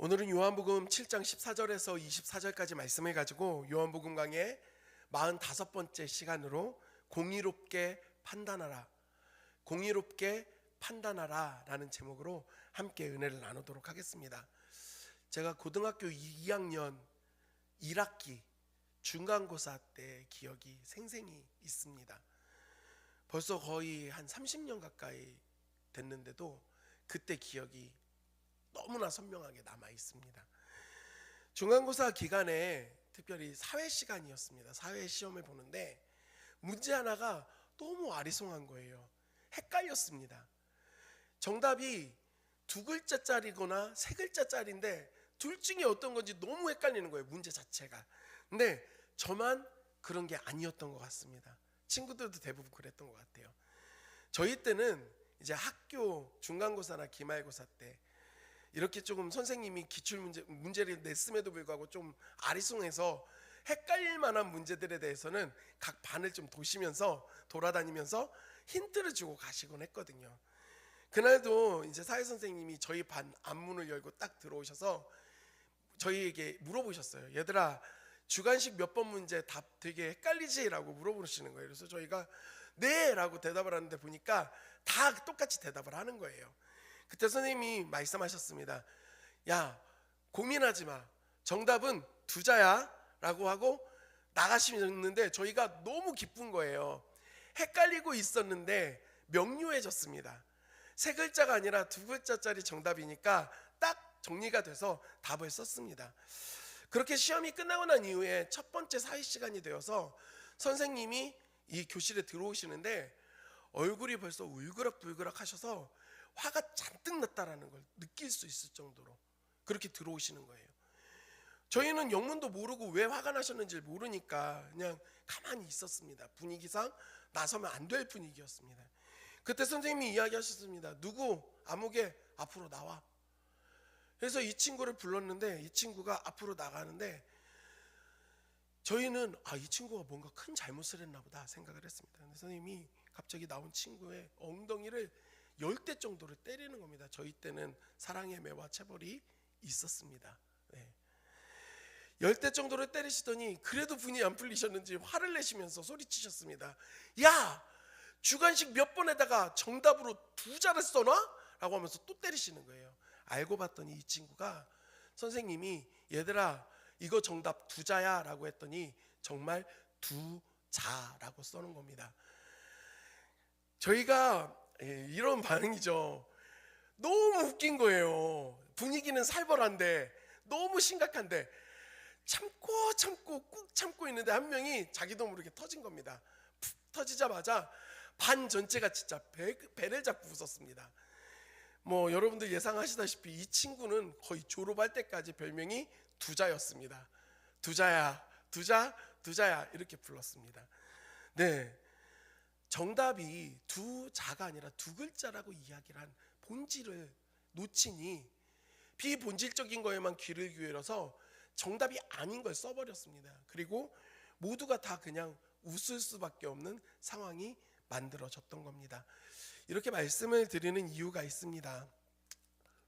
오늘은 요한복음 7장 14절에서 24절까지 말씀을 가지고 요한복음 강의 45번째 시간으로 공의롭게 판단하라, 공의롭게 판단하라 라는 제목으로 함께 은혜를 나누도록 하겠습니다. 제가 고등학교 2학년 1학기 중간고사 때 기억이 생생히 있습니다. 벌써 거의 한 30년 가까이 됐는데도 그때 기억이 너무나 선명하게 남아 있습니다. 중간고사 기간에 특별히 사회 시간이었습니다. 사회 시험을 보는데 문제 하나가 너무 아리송한 거예요. 헷갈렸습니다. 정답이 두 글자짜리거나 세 글자짜리인데 둘 중에 어떤 건지 너무 헷갈리는 거예요, 문제 자체가. 근데 저만 그런 게 아니었던 것 같습니다. 친구들도 대부분 그랬던 것 같아요. 저희 때는 이제 학교 중간고사나 기말고사 때 이렇게 조금 선생님이 문제를 냈음에도 불구하고 좀 아리송해서 헷갈릴 만한 문제들에 대해서는 각 반을 좀 돌아다니면서 힌트를 주고 가시곤 했거든요. 그날도 이제 사회 선생님이 저희 반 앞문을 열고 딱 들어오셔서 저희에게 물어보셨어요. 얘들아, 주관식 몇 번 문제 답 되게 헷갈리지? 라고 물어보시는 거예요. 그래서 저희가 네 라고 대답을 하는데 보니까 다 똑같이 대답을 하는 거예요. 그때 선생님이 말씀하셨습니다. 야, 고민하지 마. 정답은 두자야 라고 하고 나가시는데 저희가 너무 기쁜 거예요. 헷갈리고 있었는데 명료해졌습니다. 세 글자가 아니라 두 글자짜리 정답이니까 딱 정리가 돼서 답을 썼습니다. 그렇게 시험이 끝나고 난 이후에 첫 번째 사회 시간이 되어서 선생님이 이 교실에 들어오시는데 얼굴이 벌써 울그락불그락 하셔서 화가 잔뜩 났다라는 걸 느낄 수 있을 정도로 그렇게 들어오시는 거예요. 저희는 영문도 모르고 왜 화가 나셨는지 모르니까 그냥 가만히 있었습니다. 분위기상 나서면 안 될 분위기였습니다. 그때 선생님이 이야기하셨습니다. 누구 아무개 앞으로 나와. 그래서 이 친구를 불렀는데 이 친구가 앞으로 나가는데 저희는 이 친구가 뭔가 큰 잘못을 했나 보다 생각을 했습니다. 근데 선생님이 갑자기 나온 친구의 엉덩이를 10대 정도를 때리는 겁니다. 저희 때는 사랑의 매와 체벌이 있었습니다. 10대 정도를 때리시더니 그래도 분이 안 풀리셨는지 화를 내시면서 소리치셨습니다. 야, 주관식 몇 번에다가 정답으로 두자를 써놔? 라고 하면서 또 때리시는 거예요. 알고 봤더니 이 친구가 선생님이 얘들아 이거 정답 두자야 라고 했더니 정말 두자라고 써놓은 겁니다. 저희가 이런 반응이죠. 너무 웃긴 거예요. 분위기는 살벌한데 너무 심각한데 참고 꾹 참고 있는데 한 명이 자기도 모르게 터진 겁니다. 푹 터지자마자 반 전체가 진짜 배를 잡고 웃었습니다. 뭐 여러분들 예상하시다시피 이 친구는 거의 졸업할 때까지 별명이 두자였습니다. 두자야, 두자야 이렇게 불렀습니다. 네, 정답이 두자가 아니라 두 글자라고 이야기를 한 본질을 놓치니 비본질적인 거에만 귀를 기울여서 정답이 아닌 걸 써버렸습니다. 그리고 모두가 다 그냥 웃을 수밖에 없는 상황이 만들어졌던 겁니다. 이렇게 말씀을 드리는 이유가 있습니다.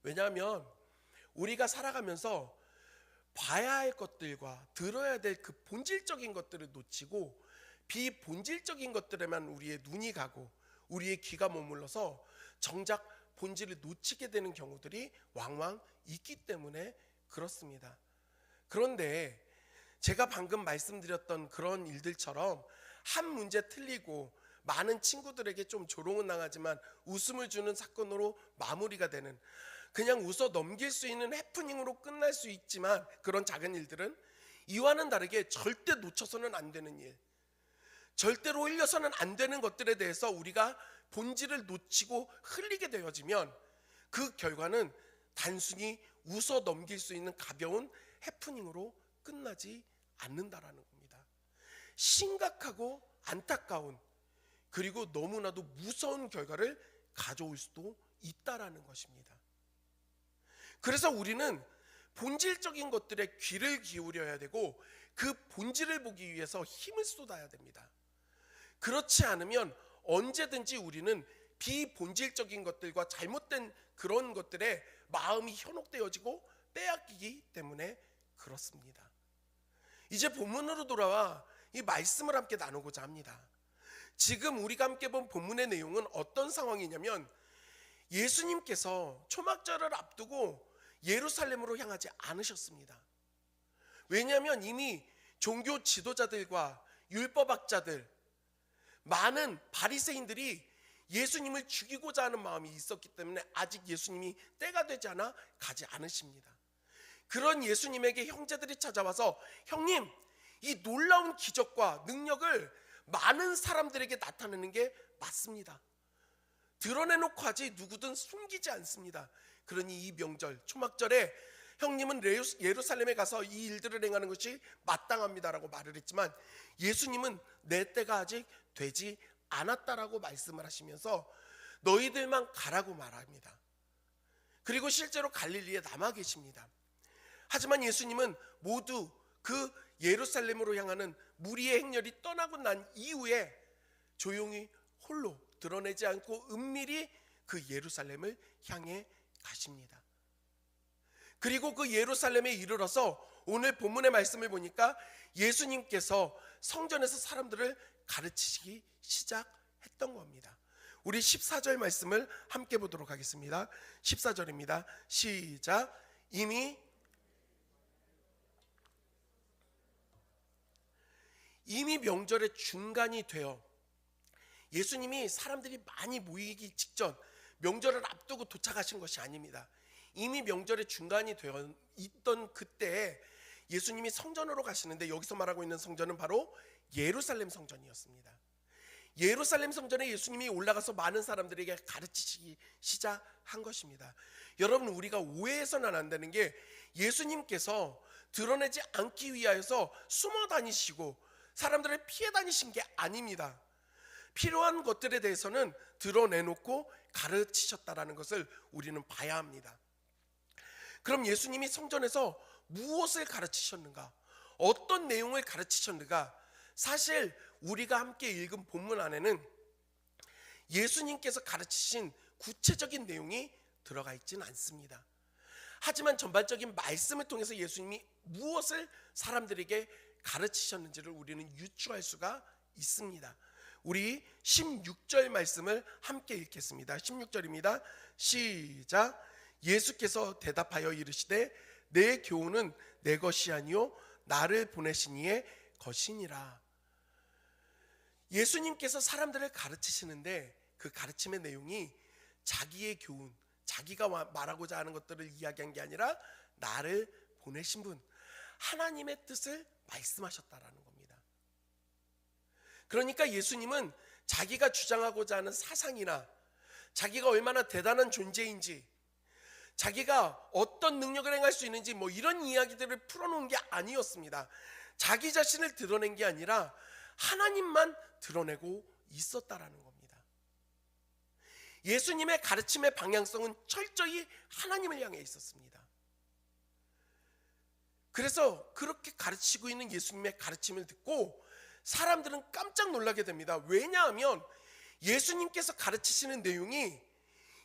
왜냐하면 우리가 살아가면서 봐야 할 것들과 들어야 될 그 본질적인 것들을 놓치고 비본질적인 것들에만 우리의 눈이 가고 우리의 귀가 머물러서 정작 본질을 놓치게 되는 경우들이 왕왕 있기 때문에 그렇습니다. 그런데 제가 방금 말씀드렸던 그런 일들처럼 한 문제 틀리고 많은 친구들에게 좀 조롱은 당하지만 웃음을 주는 사건으로 마무리가 되는, 그냥 웃어 넘길 수 있는 해프닝으로 끝날 수 있지만 그런 작은 일들은 이와는 다르게 절대 놓쳐서는 안 되는 일, 절대로 흘려서는 안 되는 것들에 대해서 우리가 본질을 놓치고 흘리게 되어지면 그 결과는 단순히 웃어 넘길 수 있는 가벼운 해프닝으로 끝나지 않는다라는 겁니다. 심각하고 안타까운 그리고 너무나도 무서운 결과를 가져올 수도 있다라는 것입니다. 그래서 우리는 본질적인 것들에 귀를 기울여야 되고 그 본질을 보기 위해서 힘을 쏟아야 됩니다. 그렇지 않으면 언제든지 우리는 비본질적인 것들과 잘못된 그런 것들에 마음이 현혹되어지고 빼앗기기 때문에 그렇습니다. 이제 본문으로 돌아와 이 말씀을 함께 나누고자 합니다. 지금 우리가 함께 본 본문의 내용은 어떤 상황이냐면 예수님께서 초막절을 앞두고 예루살렘으로 향하지 않으셨습니다. 왜냐하면 이미 종교 지도자들과 율법학자들, 많은 바리새인들이 예수님을 죽이고자 하는 마음이 있었기 때문에 아직 예수님이 때가 되지 않아 가지 않으십니다. 그런 예수님에게 형제들이 찾아와서 형님, 이 놀라운 기적과 능력을 많은 사람들에게 나타내는 게 맞습니다. 드러내놓고 하지 누구든 숨기지 않습니다. 그러니 이 명절 초막절에 형님은 예루살렘에 가서 이 일들을 행하는 것이 마땅합니다라고 말을 했지만 예수님은 내 때가 아직 되지 않았다라고 말씀을 하시면서 너희들만 가라고 말합니다. 그리고 실제로 갈릴리에 남아 계십니다. 하지만 예수님은 모두 그 예루살렘으로 향하는 무리의 행렬이 떠나고 난 이후에 조용히 홀로 드러내지 않고 은밀히 그 예루살렘을 향해 가십니다. 그리고 그 예루살렘에 이르러서 오늘 본문의 말씀을 보니까 예수님께서 성전에서 사람들을 가르치시기 시작했던 겁니다. 우리 14절 말씀을 함께 보도록 하겠습니다. 14절입니다. 시작. 이미 명절의 중간이 되어 예수님이 사람들이 많이 모이기 직전 명절을 앞두고 도착하신 것이 아닙니다. 이미 명절의 중간이 되어 있던 그때에 예수님이 성전으로 가시는데 여기서 말하고 있는 성전은 바로 예루살렘 성전이었습니다. 예루살렘 성전에 예수님이 올라가서 많은 사람들에게 가르치시기 시작한 것입니다. 여러분, 우리가 오해해서는 안 되는 게 예수님께서 드러내지 않기 위하여서 숨어 다니시고 사람들을 피해 다니신 게 아닙니다. 필요한 것들에 대해서는 드러내놓고 가르치셨다라는 것을 우리는 봐야 합니다. 그럼 예수님이 성전에서 무엇을 가르치셨는가? 어떤 내용을 가르치셨는가? 사실 우리가 함께 읽은 본문 안에는 예수님께서 가르치신 구체적인 내용이 들어가 있지는 않습니다. 하지만 전반적인 말씀을 통해서 예수님이 무엇을 사람들에게 가르치셨는지를 우리는 유추할 수가 있습니다. 우리 16절 말씀을 함께 읽겠습니다. 16절입니다. 시작. 예수께서 대답하여 이르시되 내 교훈은 내 것이 아니요 나를 보내신 이의 것이니라. 예수님께서 사람들을 가르치시는데 그 가르침의 내용이 자기의 교훈, 자기가 말하고자 하는 것들을 이야기한 게 아니라 나를 보내신 분, 하나님의 뜻을 말씀하셨다라는 겁니다. 그러니까 예수님은 자기가 주장하고자 하는 사상이나 자기가 얼마나 대단한 존재인지, 자기가 어떤 능력을 행할 수 있는지 이런 이야기들을 풀어놓은 게 아니었습니다. 자기 자신을 드러낸 게 아니라 하나님만 드러내고 있었다라는 겁니다. 예수님의 가르침의 방향성은 철저히 하나님을 향해 있었습니다. 그래서 그렇게 가르치고 있는 예수님의 가르침을 듣고 사람들은 깜짝 놀라게 됩니다. 왜냐하면 예수님께서 가르치시는 내용이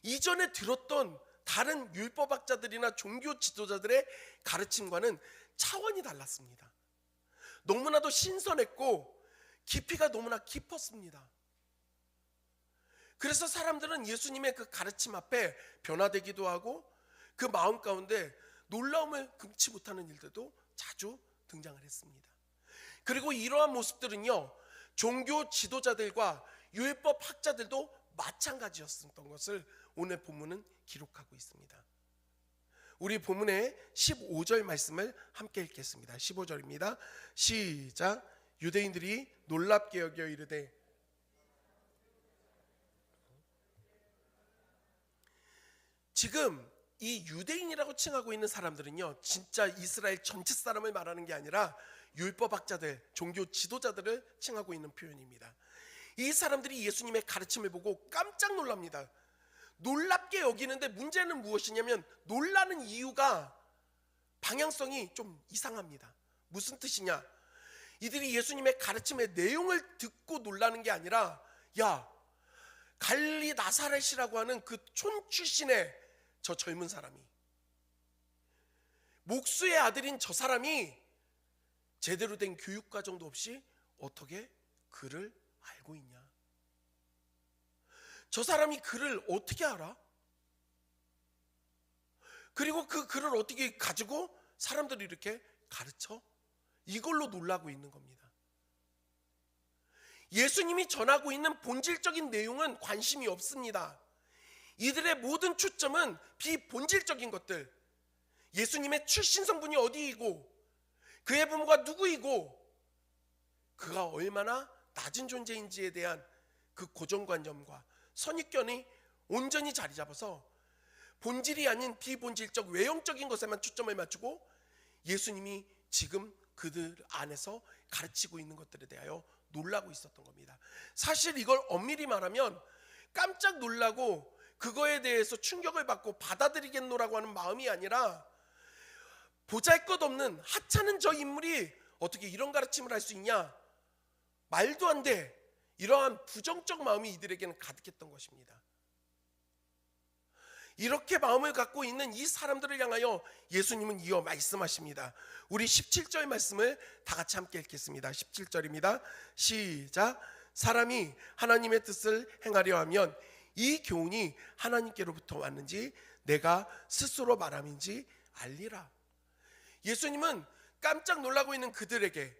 이전에 들었던 다른 율법학자들이나 종교 지도자들의 가르침과는 차원이 달랐습니다. 너무나도 신선했고 깊이가 너무나 깊었습니다. 그래서 사람들은 예수님의 그 가르침 앞에 변화되기도 하고 그 마음 가운데 놀라움을 금치 못하는 일들도 자주 등장을 했습니다. 그리고 이러한 모습들은요, 종교 지도자들과 율법 학자들도 마찬가지였던 것을 오늘 본문은 기록하고 있습니다. 우리 본문의 15절 말씀을 함께 읽겠습니다. 15절입니다. 시작. 유대인들이 놀랍게 여겨 이르되 지금 이 유대인이라고 칭하고 있는 사람들은요, 진짜 이스라엘 전체 사람을 말하는 게 아니라 율법학자들, 종교 지도자들을 칭하고 있는 표현입니다. 이 사람들이 예수님의 가르침을 보고 깜짝 놀랍니다. 놀랍게 여기는데 문제는 무엇이냐면 놀라는 이유가 방향성이 좀 이상합니다. 무슨 뜻이냐? 이들이 예수님의 가르침의 내용을 듣고 놀라는 게 아니라, 야, 갈릴리 나사렛이라고 하는 그 촌 출신의 저 젊은 사람이 목수의 아들인 저 사람이 제대로 된 교육과정도 없이 어떻게 글을 알고 있냐? 저 사람이 글을 어떻게 알아? 그리고 그 글을 어떻게 가지고 사람들이 이렇게 가르쳐? 이걸로 놀라고 있는 겁니다. 예수님이 전하고 있는 본질적인 내용은 관심이 없습니다. 이들의 모든 초점은 비본질적인 것들, 예수님의 출신 성분이 어디이고 그의 부모가 누구이고 그가 얼마나 낮은 존재인지에 대한 그 고정관념과 선입견이 온전히 자리 잡아서 본질이 아닌 비본질적 외형적인 것에만 초점을 맞추고 예수님이 지금 그들 안에서 가르치고 있는 것들에 대하여 놀라고 있었던 겁니다. 사실 이걸 엄밀히 말하면 깜짝 놀라고 그거에 대해서 충격을 받고 받아들이겠노라고 하는 마음이 아니라 보잘것없는 하찮은 저 인물이 어떻게 이런 가르침을 할 수 있냐, 말도 안 돼, 이러한 부정적 마음이 이들에게는 가득했던 것입니다. 이렇게 마음을 갖고 있는 이 사람들을 향하여 예수님은 이어 말씀하십니다. 우리 17절 말씀을 다 같이 함께 읽겠습니다. 17절입니다. 시작. 사람이 하나님의 뜻을 행하려 하면 이 교훈이 하나님께로부터 왔는지 내가 스스로 말함인지 알리라. 예수님은 깜짝 놀라고 있는 그들에게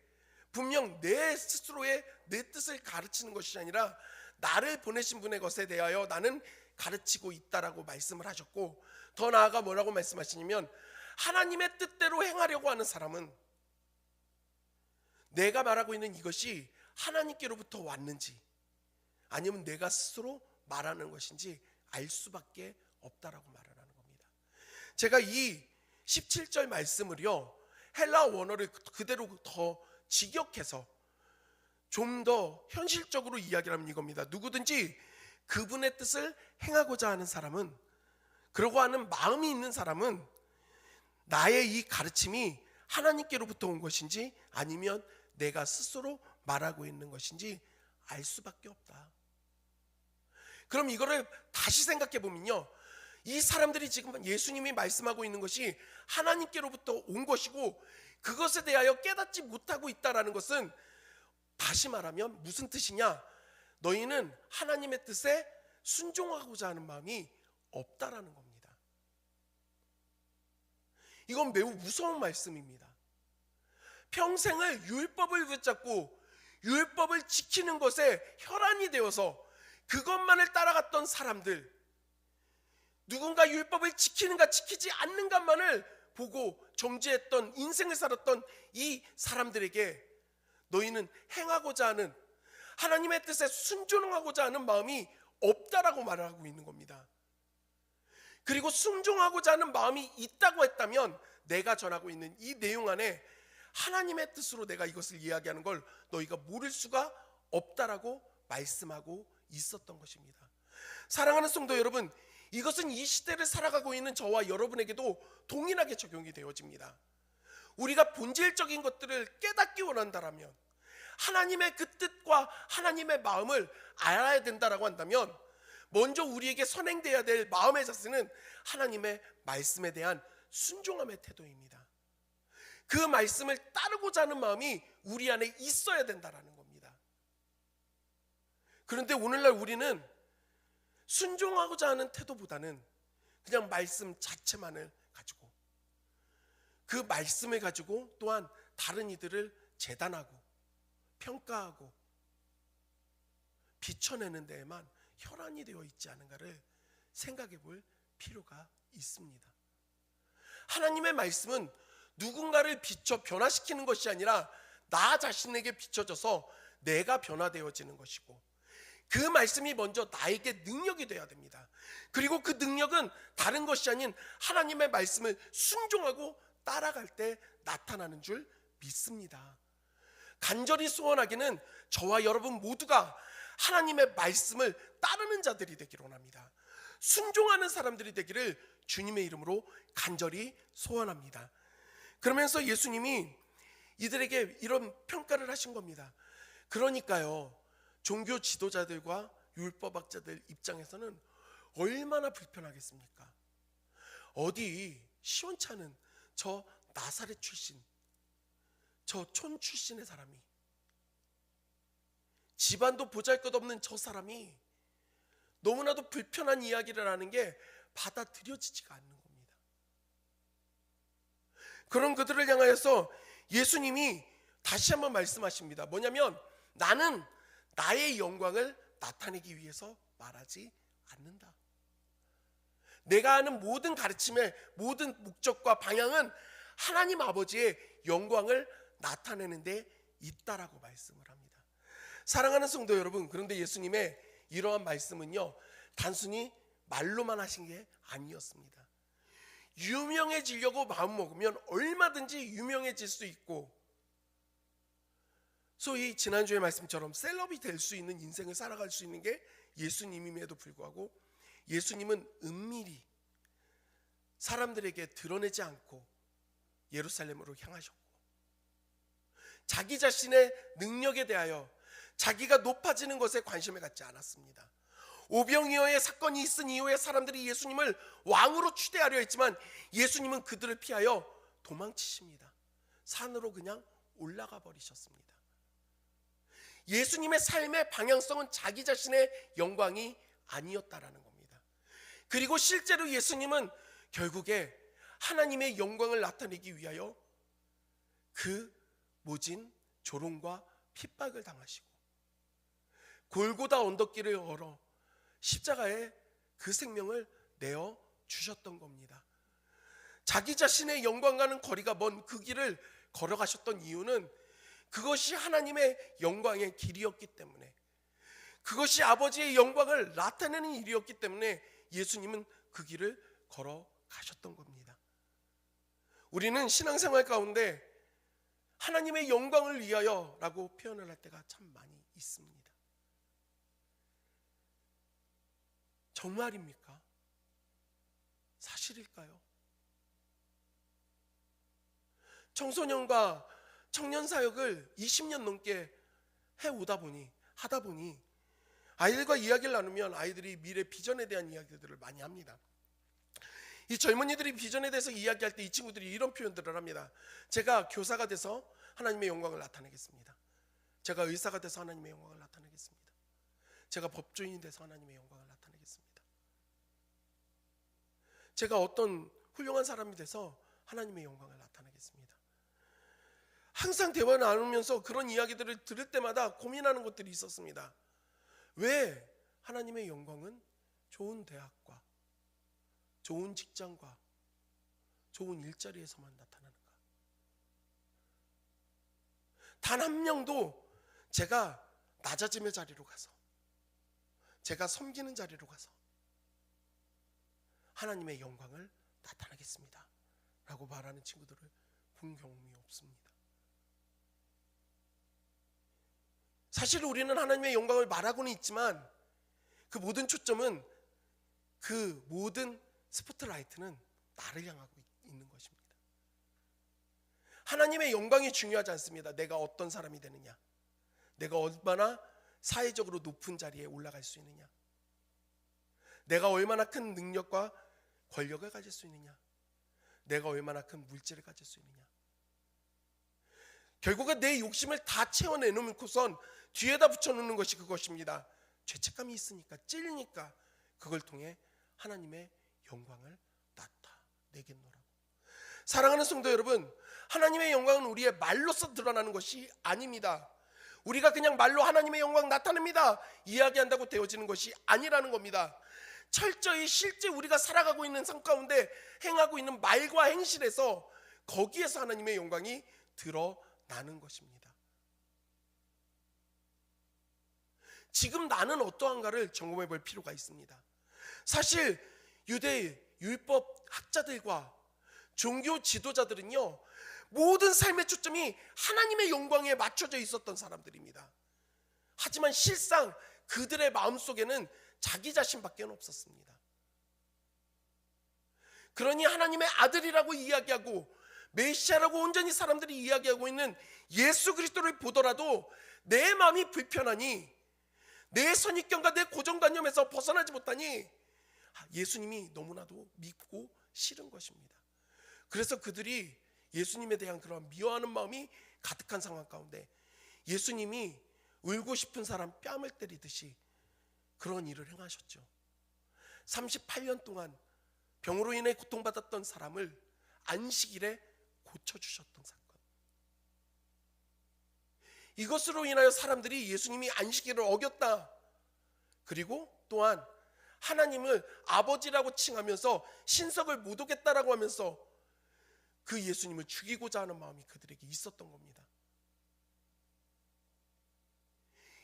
분명 내 스스로의 내 뜻을 가르치는 것이 아니라 나를 보내신 분의 것에 대하여 나는 가르치고 있다라고 말씀을 하셨고, 더 나아가 뭐라고 말씀하시냐면 하나님의 뜻대로 행하려고 하는 사람은 내가 말하고 있는 이것이 하나님께로부터 왔는지 아니면 내가 스스로 말하는 것인지 알 수밖에 없다라고 말을 하는 겁니다. 제가 이 17절 말씀을요 헬라 원어를 그대로 더 직역해서 좀 더 현실적으로 이야기를 하면 이겁니다. 누구든지 그분의 뜻을 행하고자 하는 사람은, 그러고 하는 마음이 있는 사람은 나의 이 가르침이 하나님께로부터 온 것인지 아니면 내가 스스로 말하고 있는 것인지 알 수밖에 없다. 그럼 이거를 다시 생각해 보면요, 이 사람들이 지금 예수님이 말씀하고 있는 것이 하나님께로부터 온 것이고 그것에 대하여 깨닫지 못하고 있다는 것은 다시 말하면 무슨 뜻이냐? 너희는 하나님의 뜻에 순종하고자 하는 마음이 없다라는 겁니다. 이건 매우 무서운 말씀입니다. 평생을 율법을 붙잡고 율법을 지키는 것에 혈안이 되어서 그것만을 따라갔던 사람들, 누군가 율법을 지키는가 지키지 않는가만을 보고 정죄했던 인생을 살았던 이 사람들에게 너희는 행하고자 하는, 하나님의 뜻에 순종하고자 하는 마음이 없다라고 말하고 있는 겁니다. 그리고 순종하고자 하는 마음이 있다고 했다면 내가 전하고 있는 이 내용 안에 하나님의 뜻으로 내가 이것을 이야기하는 걸 너희가 모를 수가 없다라고 말씀하고 있었던 것입니다. 사랑하는 성도 여러분, 이것은 이 시대를 살아가고 있는 저와 여러분에게도 동일하게 적용이 되어집니다. 우리가 본질적인 것들을 깨닫기 원한다면, 하나님의 그 뜻과 하나님의 마음을 알아야 된다라고 한다면 먼저 우리에게 선행돼야 될 마음의 자세는 하나님의 말씀에 대한 순종함의 태도입니다. 그 말씀을 따르고자 하는 마음이 우리 안에 있어야 된다라는 겁니다. 그런데 오늘날 우리는 순종하고자 하는 태도보다는 그냥 말씀 자체만을 가지고, 그 말씀을 가지고 또한 다른 이들을 재단하고 평가하고 비춰내는 데에만 혈안이 되어 있지 않은가를 생각해 볼 필요가 있습니다. 하나님의 말씀은 누군가를 비춰 변화시키는 것이 아니라 나 자신에게 비춰져서 내가 변화되어지는 것이고, 그 말씀이 먼저 나에게 능력이 되어야 됩니다. 그리고 그 능력은 다른 것이 아닌 하나님의 말씀을 순종하고 따라갈 때 나타나는 줄 믿습니다. 간절히 소원하기는 저와 여러분 모두가 하나님의 말씀을 따르는 자들이 되기를 원합니다. 순종하는 사람들이 되기를 주님의 이름으로 간절히 소원합니다. 그러면서 예수님이 이들에게 이런 평가를 하신 겁니다. 그러니까요, 종교 지도자들과 율법학자들 입장에서는 얼마나 불편하겠습니까? 어디 시원찮은 저 나사렛 출신, 저 촌 출신의 사람이, 집안도 보잘것없는 저 사람이 너무나도 불편한 이야기를 하는 게 받아들여지지가 않는 겁니다. 그런 그들을 향하여서 예수님이 다시 한번 말씀하십니다. 뭐냐면 나는 나의 영광을 나타내기 위해서 말하지 않는다. 내가 하는 모든 가르침의 모든 목적과 방향은 하나님 아버지의 영광을 나타내는 데 있다라고 말씀을 합니다. 사랑하는 성도 여러분, 그런데 예수님의 이러한 말씀은요, 단순히 말로만 하신 게 아니었습니다. 유명해지려고 마음먹으면 얼마든지 유명해질 수 있고, 소위 지난주의 말씀처럼 셀럽이 될 수 있는 인생을 살아갈 수 있는 게 예수님임에도 불구하고 예수님은 은밀히 사람들에게 드러내지 않고 예루살렘으로 향하셨고, 자기 자신의 능력에 대하여 자기가 높아지는 것에 관심을 갖지 않았습니다. 오병이어의 사건이 있은 이후에 사람들이 예수님을 왕으로 추대하려 했지만 예수님은 그들을 피하여 도망치십니다. 산으로 그냥 올라가 버리셨습니다. 예수님의 삶의 방향성은 자기 자신의 영광이 아니었다라는 겁니다. 그리고 실제로 예수님은 결국에 하나님의 영광을 나타내기 위하여 그 모진 조롱과 핍박을 당하시고 골고다 언덕길을 걸어 십자가에 그 생명을 내어 주셨던 겁니다. 자기 자신의 영광과는 거리가 먼 그 길을 걸어가셨던 이유는 그것이 하나님의 영광의 길이었기 때문에, 그것이 아버지의 영광을 나타내는 일이었기 때문에 예수님은 그 길을 걸어가셨던 겁니다. 우리는 신앙생활 가운데 하나님의 영광을 위하여 라고 표현을 할 때가 참 많이 있습니다. 정말입니까? 사실일까요? 청소년과 청년 사역을 20년 넘게 하다 보니 아이들과 이야기를 나누면 아이들이 미래 비전에 대한 이야기들을 많이 합니다. 이 젊은이들이 비전에 대해서 이야기할 때 이 친구들이 이런 표현들을 합니다. 제가 교사가 돼서 하나님의 영광을 나타내겠습니다. 제가 의사가 돼서 하나님의 영광을 나타내겠습니다. 제가 법조인이 돼서 하나님의 영광을 나타내겠습니다. 제가 어떤 훌륭한 사람이 돼서 하나님의 영광을 나타내겠습니다. 항상 대화를 나누면서 그런 이야기들을 들을 때마다 고민하는 것들이 있었습니다. 왜 하나님의 영광은 좋은 대학과 좋은 직장과 좋은 일자리에서만 나타나는가? 단 한 명도 제가 낮아짐의 자리로 가서, 제가 섬기는 자리로 가서 하나님의 영광을 나타내겠습니다 라고 말하는 친구들을 본 경험이 없습니다. 사실 우리는 하나님의 영광을 말하고는 있지만 그 모든 초점은, 그 모든 스포트라이트는 나를 향하고 있는 것입니다. 하나님의 영광이 중요하지 않습니다. 내가 어떤 사람이 되느냐, 내가 얼마나 사회적으로 높은 자리에 올라갈 수 있느냐, 내가 얼마나 큰 능력과 권력을 가질 수 있느냐, 내가 얼마나 큰 물질을 가질 수 있느냐. 결국은 내 욕심을 다 채워내놓고선 뒤에다 붙여놓는 것이 그것입니다. 죄책감이 있으니까, 찔리니까 그걸 통해 하나님의 영광을 나타내겠노라고. 사랑하는 성도 여러분, 하나님의 영광은 우리의 말로서 드러나는 것이 아닙니다. 우리가 그냥 말로 하나님의 영광 나타냅니다 이야기한다고 되어지는 것이 아니라는 겁니다. 철저히 실제 우리가 살아가고 있는 삶 가운데 행하고 있는 말과 행실에서, 거기에서 하나님의 영광이 드러나는 것입니다. 지금 나는 어떠한가를 점검해 볼 필요가 있습니다. 사실 유대 율법 학자들과 종교 지도자들은요, 모든 삶의 초점이 하나님의 영광에 맞춰져 있었던 사람들입니다. 하지만 실상 그들의 마음속에는 자기 자신밖에 없었습니다. 그러니 하나님의 아들이라고 이야기하고 메시아라고 온전히 사람들이 이야기하고 있는 예수 그리스도를 보더라도 내 마음이 불편하니, 내 선입견과 내 고정관념에서 벗어나지 못하니 예수님이 너무나도 믿고 싫은 것입니다. 그래서 그들이 예수님에 대한 그런 미워하는 마음이 가득한 상황 가운데 예수님이 울고 싶은 사람 뺨을 때리듯이 그런 일을 행하셨죠. 38년 동안 병으로 인해 고통받았던 사람을 안식일에 고쳐주셨던 사건. 이것으로 인하여 사람들이 예수님이 안식일을 어겼다, 그리고 또한 하나님을 아버지라고 칭하면서 신석을 못 오겠다라고 하면서 그 예수님을 죽이고자 하는 마음이 그들에게 있었던 겁니다.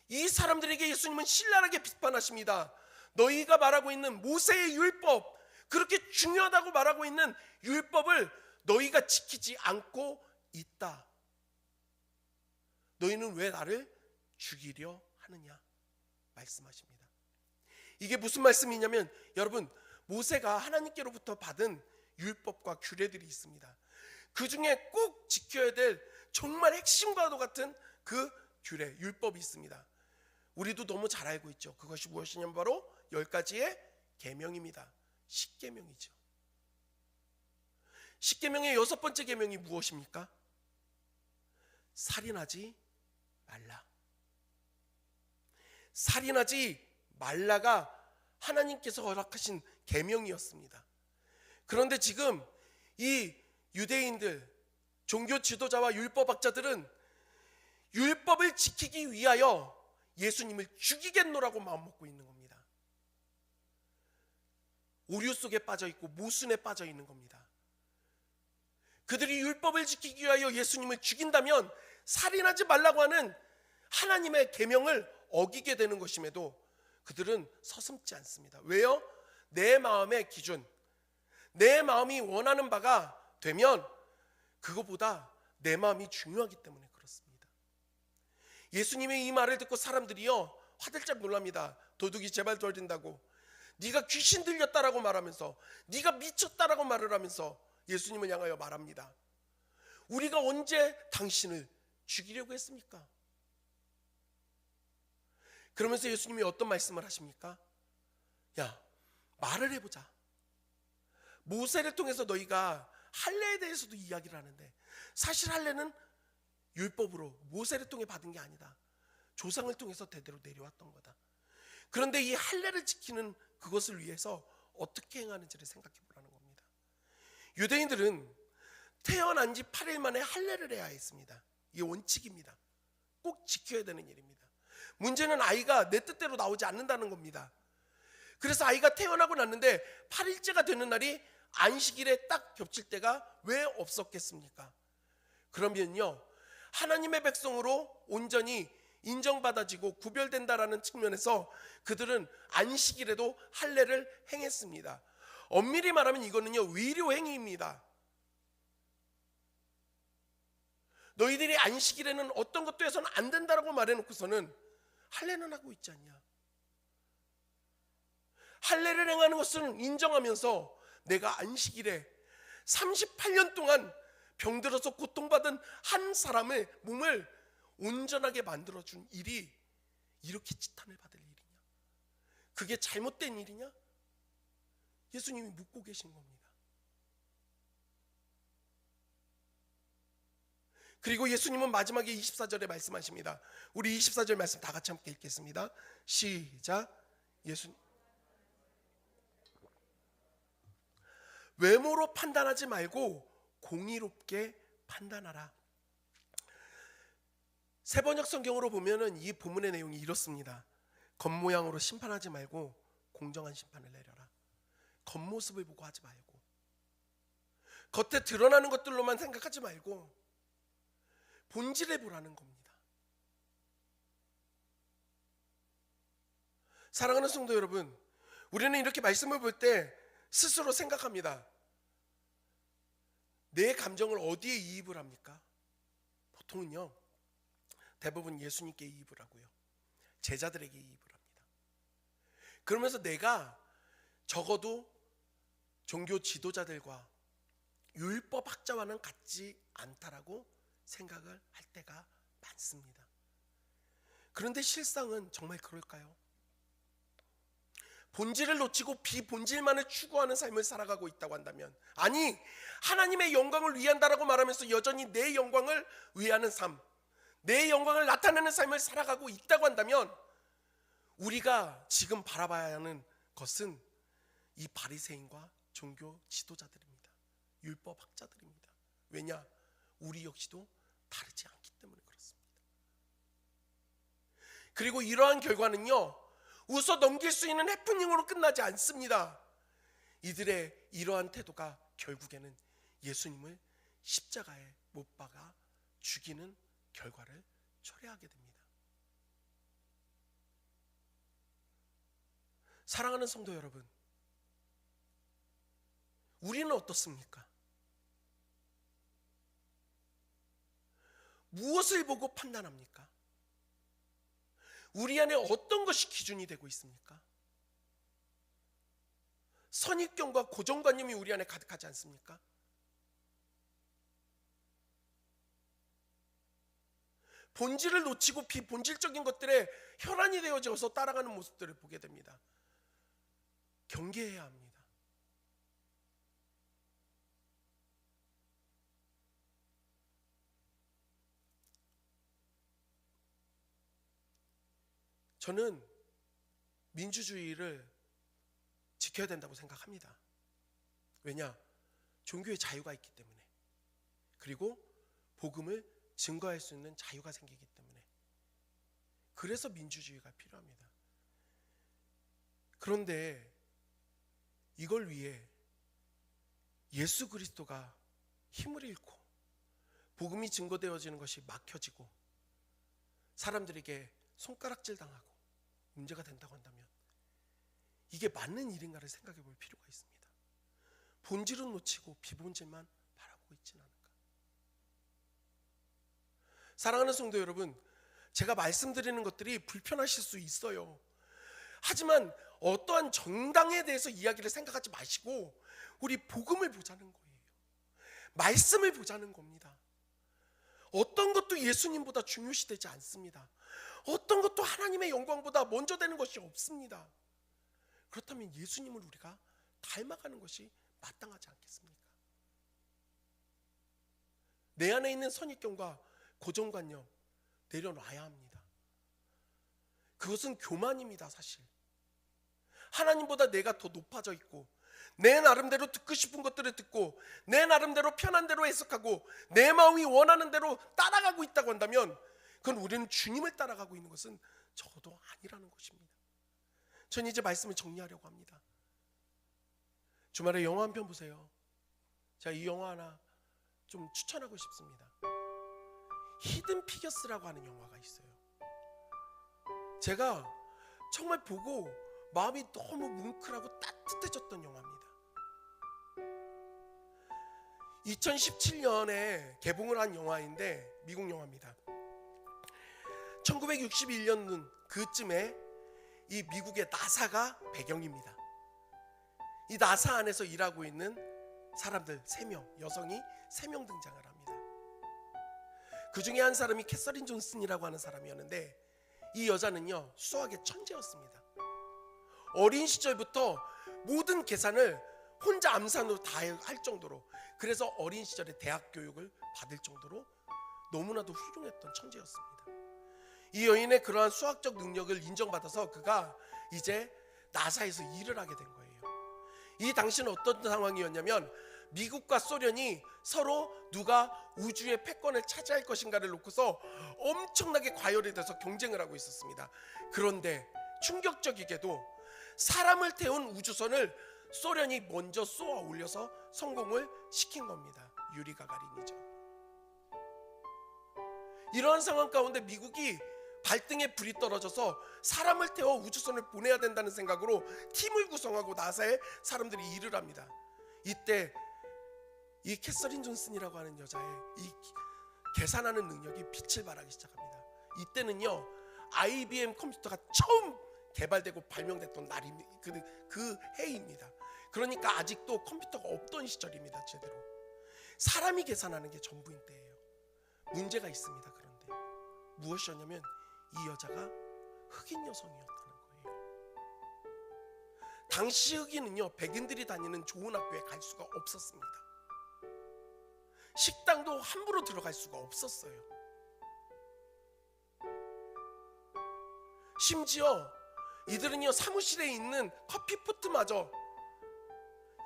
이 사람들에게 예수님은 신랄하게 비판하십니다. 너희가 말하고 있는 모세의 율법, 그렇게 중요하다고 말하고 있는 율법을 너희가 지키지 않고 있다. 너희는 왜 나를 죽이려 하느냐 말씀하십니다. 이게 무슨 말씀이냐면, 여러분, 모세가 하나님께로부터 받은 율법과 규례들이 있습니다. 그 중에 꼭 지켜야 될 정말 핵심과도 같은 그 규례, 율법이 있습니다. 우리도 너무 잘 알고 있죠. 그것이 무엇이냐면 바로 10가지의 계명입니다. 10계명이죠. 10계명의 6번째 계명이 무엇입니까? 살인하지 말라. 살인하지 말라가 하나님께서 허락하신 계명이었습니다. 그런데 지금 이 유대인들, 종교 지도자와 율법학자들은 율법을 지키기 위하여 예수님을 죽이겠노라고 마음먹고 있는 겁니다. 오류 속에 빠져 있고 모순에 빠져 있는 겁니다. 그들이 율법을 지키기 위하여 예수님을 죽인다면 살인하지 말라고 하는 하나님의 계명을 어기게 되는 것임에도 그들은 서슴지 않습니다. 왜요? 내 마음의 기준, 내 마음이 원하는 바가 되면 그것보다 내 마음이 중요하기 때문에 그렇습니다. 예수님의 이 말을 듣고 사람들이요 화들짝 놀랍니다. 도둑이 제발 돌린다고, 네가 귀신 들렸다라고 말하면서, 네가 미쳤다라고 말을 하면서 예수님을 향하여 말합니다. 우리가 언제 당신을 죽이려고 했습니까? 그러면서 예수님이 어떤 말씀을 하십니까? 야, 말을 해보자. 모세를 통해서 너희가 할례에 대해서도 이야기를 하는데, 사실 할례는 율법으로 모세를 통해 받은 게 아니다. 조상을 통해서 대대로 내려왔던 거다. 그런데 이 할례를 지키는 그것을 위해서 어떻게 행하는지를 생각해 보라는 겁니다. 유대인들은 태어난 지 8일 만에 할례를 해야 했습니다. 이게 원칙입니다. 꼭 지켜야 되는 일입니다. 문제는 아이가 내 뜻대로 나오지 않는다는 겁니다. 그래서 아이가 태어나고 났는데 8일째가 되는 날이 안식일에 딱 겹칠 때가 왜 없었겠습니까? 그러면요, 하나님의 백성으로 온전히 인정받아지고 구별된다라는 측면에서 그들은 안식일에도 할례를 행했습니다. 엄밀히 말하면 이거는요 위료행위입니다. 너희들이 안식일에는 어떤 것도 해서는 안 된다라고 말해놓고서는 할례는 하고 있지 않냐. 할례를 행하는 것을 인정하면서 내가 안식일에 38년 동안 병들어서 고통받은 한 사람의 몸을 온전하게 만들어준 일이 이렇게 지탄을 받을 일이냐? 그게 잘못된 일이냐? 예수님이 묻고 계신 겁니다. 그리고 예수님은 마지막에 24절에 말씀하십니다. 우리 24절 말씀 다 같이 함께 읽겠습니다. 시작. 예수님, 외모로 판단하지 말고 공의롭게 판단하라. 세번역 성경으로 보면은 이 본문의 내용이 이렇습니다. 겉모양으로 심판하지 말고 공정한 심판을 내려라. 겉모습을 보고 하지 말고, 겉에 드러나는 것들로만 생각하지 말고 본질을 보라는 겁니다. 사랑하는 성도 여러분, 우리는 이렇게 말씀을 볼 때 스스로 생각합니다. 내 감정을 어디에 이입을 합니까? 보통은요 대부분 예수님께 이입을 하고요, 제자들에게 이입을 합니다. 그러면서 내가 적어도 종교 지도자들과 율법학자와는 같지 않다라고 생각을 할 때가 많습니다. 그런데 실상은 정말 그럴까요? 본질을 놓치고 비본질만을 추구하는 삶을 살아가고 있다고 한다면, 아니 하나님의 영광을 위한다라고 말하면서 여전히 내 영광을 위하는 삶, 내 영광을 나타내는 삶을 살아가고 있다고 한다면, 우리가 지금 바라봐야 하는 것은 이 바리새인과 종교 지도자들입니다. 율법학자들입니다. 왜냐? 우리 역시도 다르지 않기 때문에 그렇습니다. 그리고 이러한 결과는요, 웃어 넘길 수 있는 해프닝으로 끝나지 않습니다. 이들의 이러한 태도가 결국에는 예수님을 십자가에 못 박아 죽이는 결과를 초래하게 됩니다. 사랑하는 성도 여러분, 우리는 어떻습니까? 무엇을 보고 판단합니까? 우리 안에 어떤 것이 기준이 되고 있습니까? 선입견과 고정관념이 우리 안에 가득하지 않습니까? 본질을 놓치고 비본질적인 것들에 혈안이 되어져서 따라가는 모습들을 보게 됩니다. 경계해야 합니다. 저는 민주주의를 지켜야 된다고 생각합니다. 왜냐? 종교의 자유가 있기 때문에, 그리고 복음을 증거할 수 있는 자유가 생기기 때문에, 그래서 민주주의가 필요합니다. 그런데 이걸 위해 예수 그리스도가 힘을 잃고 복음이 증거되어지는 것이 막혀지고 사람들에게 손가락질 당하고 문제가 된다고 한다면, 이게 맞는 일인가를 생각해 볼 필요가 있습니다. 본질은 놓치고 비본질만 바라보고 있지는 않을까. 사랑하는 성도 여러분, 제가 말씀드리는 것들이 불편하실 수 있어요. 하지만 어떠한 정당에 대해서 이야기를 생각하지 마시고 우리 복음을 보자는 거예요. 말씀을 보자는 겁니다. 어떤 것도 예수님보다 중요시되지 않습니다. 어떤 것도 하나님의 영광보다 먼저 되는 것이 없습니다. 그렇다면 예수님을 우리가 닮아가는 것이 마땅하지 않겠습니까? 내 안에 있는 선입견과 고정관념 내려놔야 합니다. 그것은 교만입니다. 사실 하나님보다 내가 더 높아져 있고 내 나름대로 듣고 싶은 것들을 듣고 내 나름대로 편한 대로 해석하고 내 마음이 원하는 대로 따라가고 있다고 한다면, 그건 우리는 주님을 따라가고 있는 것은 적어도 아니라는 것입니다. 전 이제 말씀을 정리하려고 합니다. 주말에 영화 한 편 보세요. 제가 이 영화 하나 좀 추천하고 싶습니다. 히든 피겨스라고 하는 영화가 있어요. 제가 정말 보고 마음이 너무 뭉클하고 따뜻해졌던 영화입니다. 2017년에 개봉을 한 영화인데 미국 영화입니다. 1961년 그쯤에 이 미국의 나사가 배경입니다. 이 나사 안에서 일하고 있는 사람들 3명, 여성이 3명 등장을 합니다. 그 중에 한 사람이 캐서린 존슨이라고 하는 사람이었는데, 이 여자는요 수학의 천재였습니다. 어린 시절부터 모든 계산을 혼자 암산으로 다 할 정도로, 그래서 어린 시절에 대학 교육을 받을 정도로 너무나도 훌륭했던 천재였습니다. 이 여인의 그러한 수학적 능력을 인정받아서 그가 이제 나사에서 일을 하게 된 거예요. 이 당시는 어떤 상황이었냐면, 미국과 소련이 서로 누가 우주의 패권을 차지할 것인가를 놓고서 엄청나게 과열이 돼서 경쟁을 하고 있었습니다. 그런데 충격적이게도 사람을 태운 우주선을 소련이 먼저 쏘아 올려서 성공을 시킨 겁니다. 유리 가가린이죠. 이러한 상황 가운데 미국이 발등에 불이 떨어져서 사람을 태워 우주선을 보내야 된다는 생각으로 팀을 구성하고 나사에 사람들이 일을 합니다. 이때 이 캐서린 존슨이라고 하는 여자의 이 계산하는 능력이 빛을 발하기 시작합니다. 이때는요 IBM 컴퓨터가 처음 개발되고 발명됐던 날이 그 해입니다. 그러니까 아직도 컴퓨터가 없던 시절입니다. 제대로 사람이 계산하는 게 전부인 때예요. 문제가 있습니다. 그런데 무엇이었냐면 이 여자가 흑인 여성이었다는 거예요. 당시 흑인은요, 백인들이 다니는 좋은 학교에 갈 수가 없었습니다. 식당도 함부로 들어갈 수가 없었어요. 심지어 이들은요, 사무실에 있는 커피포트마저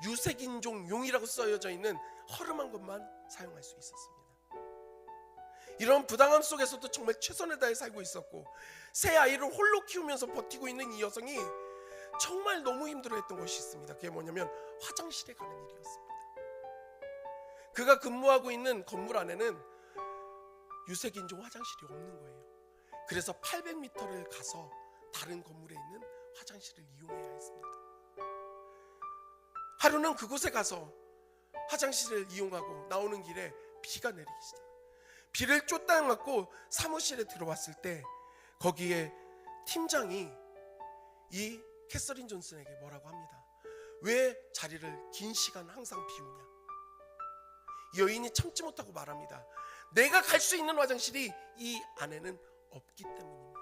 유색인종 용이라고 써여져 있는 허름한 것만 사용할 수 있었습니다. 이런 부당함 속에서도 정말 최선을 다해 살고 있었고, 새 아이를 홀로 키우면서 버티고 있는 이 여성이 정말 너무 힘들어했던 것이 있습니다. 그게 뭐냐면 화장실에 가는 일이었습니다. 그가 근무하고 있는 건물 안에는 유색인종 화장실이 없는 거예요. 그래서 800m를 가서 다른 건물에 있는 화장실을 이용해야 했습니다. 하루는 그곳에 가서 화장실을 이용하고 나오는 길에 비가 내리기 시작. 비를 쫓다 맞고 사무실에 들어왔을 때 거기에 팀장이 이 캐서린 존슨에게 뭐라고 합니다. 왜 자리를 긴 시간 항상 비우냐. 이 여인이 참지 못하고 말합니다. 내가 갈 수 있는 화장실이 이 안에는 없기 때문입니다.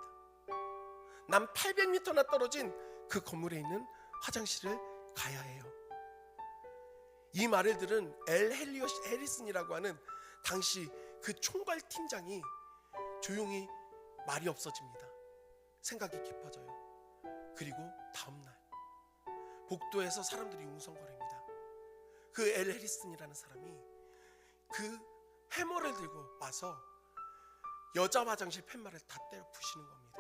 난 800m나 떨어진 그 건물에 있는 화장실을 가야 해요. 이 말을 들은 엘 해리슨이라고 하는 당시 그 총괄 팀장이 조용히 말이 없어집니다. 생각이 깊어져요. 그리고 다음날 복도에서 사람들이 웅성거립니다. 그 엘 해리슨이라는 사람이 그 해머를 들고 와서 여자 화장실 팻말을 다 때려 부시는 겁니다.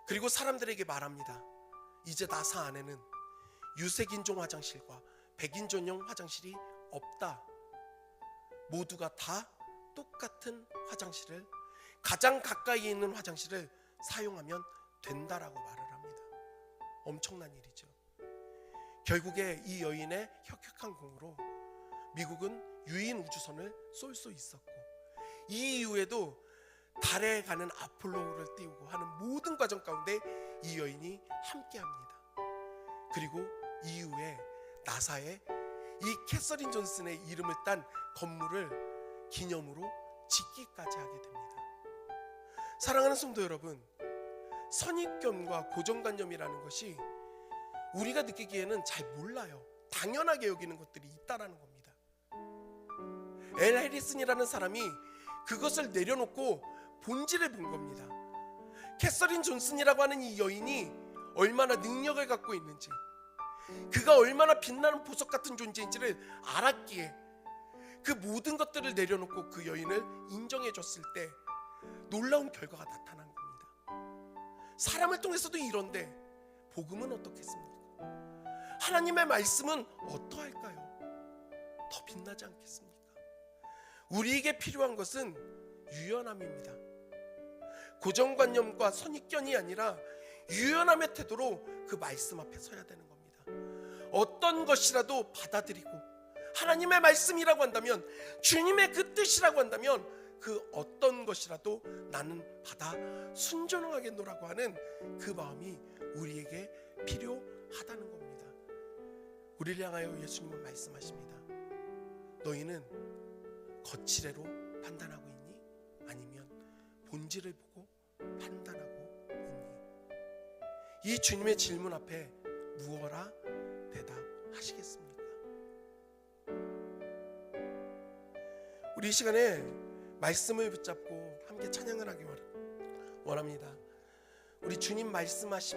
그리고 사람들에게 말합니다. 이제 나사 안에는 유색인종 화장실과 백인종용 화장실이 없다. 모두가 다 똑같은 화장실을, 가장 가까이 있는 화장실을 사용하면 된다라고 말을 합니다. 엄청난 일이죠. 결국에 이 여인의 혁혁한 공으로 미국은 유인 우주선을 쏠 수 있었고, 이 이후에도 달에 가는 아폴로를 띄우고 하는 모든 과정 가운데 이 여인이 함께합니다. 그리고 이후에 나사에 이 캐서린 존슨의 이름을 딴 건물을 기념으로 짓기까지 하게 됩니다. 사랑하는 성도 여러분, 선입견과 고정관념이라는 것이 우리가 느끼기에는 잘 몰라요. 당연하게 여기는 것들이 있다라는 겁니다. 엘 해리슨이라는 사람이 그것을 내려놓고 본질을 본 겁니다. 캐서린 존슨이라고 하는 이 여인이 얼마나 능력을 갖고 있는지, 그가 얼마나 빛나는 보석 같은 존재인지를 알았기에 그 모든 것들을 내려놓고 그 여인을 인정해 줬을 때 놀라운 결과가 나타난 겁니다. 사람을 통해서도 이런데 복음은 어떻겠습니까? 하나님의 말씀은 어떠할까요? 더 빛나지 않겠습니까? 우리에게 필요한 것은 유연함입니다. 고정관념과 선입견이 아니라 유연함의 태도로 그 말씀 앞에 서야 되는 겁니다. 어떤 것이라도 받아들이고 하나님의 말씀이라고 한다면, 주님의 그 뜻이라고 한다면 그 어떤 것이라도 나는 받아 순종하겠노라고 하는 그 마음이 우리에게 필요하다는 겁니다. 우리를 향하여 예수님은 말씀하십니다. 너희는 거칠애로 판단하고 있니? 아니면 본질을 보고 판단하고 있니? 이 주님의 질문 앞에 무엇라 대답하시겠습니까? 우리 이 시간에 말씀을 붙잡고 함께 찬양을 하기 원합니다. 우리 주님 말씀하신